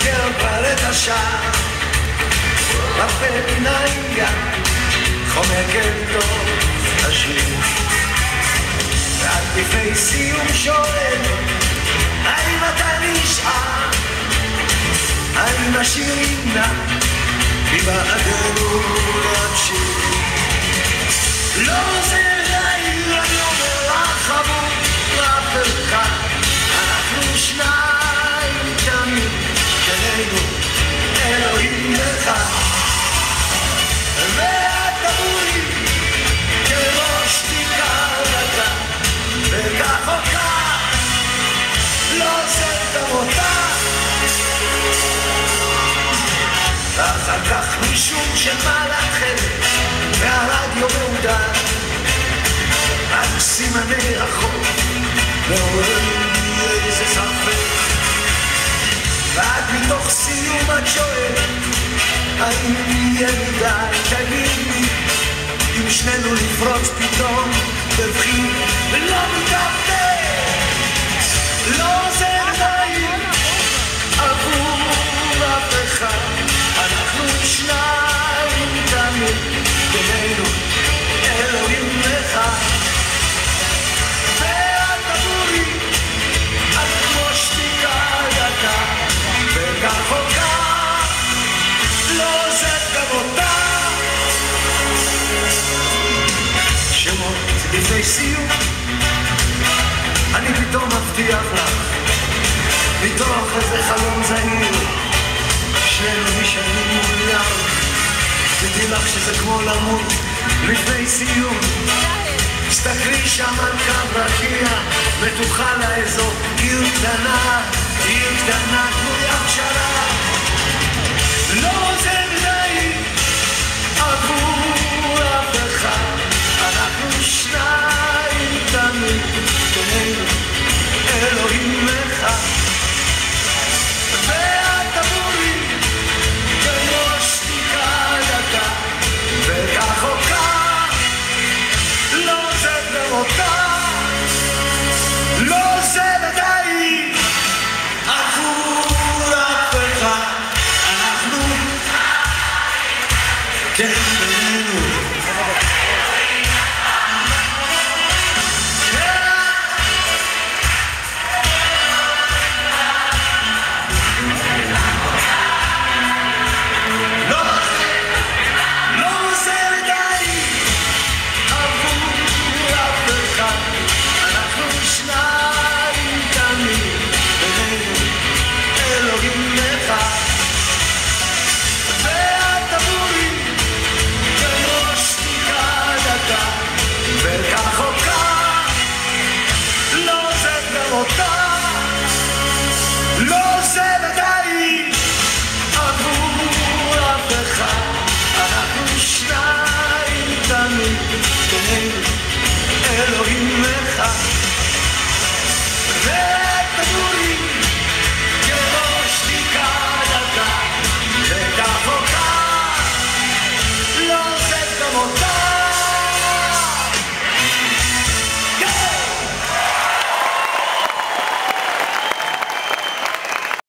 סוגר כבר את השער, רפה עיניים גם חומקת טוב השיר, ועד לפני סיום שואל האם אתה נשאר, האם השיר ימנע מבעדנו להמשיך. לא עוזר להעיר, אני אומר לך עבור אף אחד, אנחנו שניים תמיד, שנינו אלוהים אחד, ואת תבורי כמו שתיקה דקה, וכך אותך לא עוזר גם אותה, ואחר כך משום שמלך חלק והרדיו מעודד, רק סימני רחוב מעורר לי איזה ספק, ועד מתוך סיום את שואלת האם יהיה לי די, תגידי אם שנינו לפרוץ פתאום בבחי ולא מתאבד, לא עוזר די עבור אף אחד, אנחנו שניים תמיד, בינינו אלוהים אחד, ואת עבורי את כמו שתיקה דקה, וכך או כך לא עוזב גם אותה. שמות לפני סיום אני פתאום מבטיח לך מתוך איזה חלום זהיר, שנינו נשארים מולם, תדעי לך שזה כמו למות לפני סיום, תסתכלי שם על קו רקיע מתוחה לאזור, עיר קטנה כמו ים שלה, לא עוזר די עבור אף אחד, אנחנו שניים תמיד, בינינו אלוהים אחד, ואת עבורי כמו שתיקה דקה, וכך או כך לא עוזב גם אותה, לא עוזב די עבור אף אחד, אנחנו כן בינינו לא זה ודאי עבור אף אחד, אנחנו שניים תמיד, בינינו אלוהים אחד.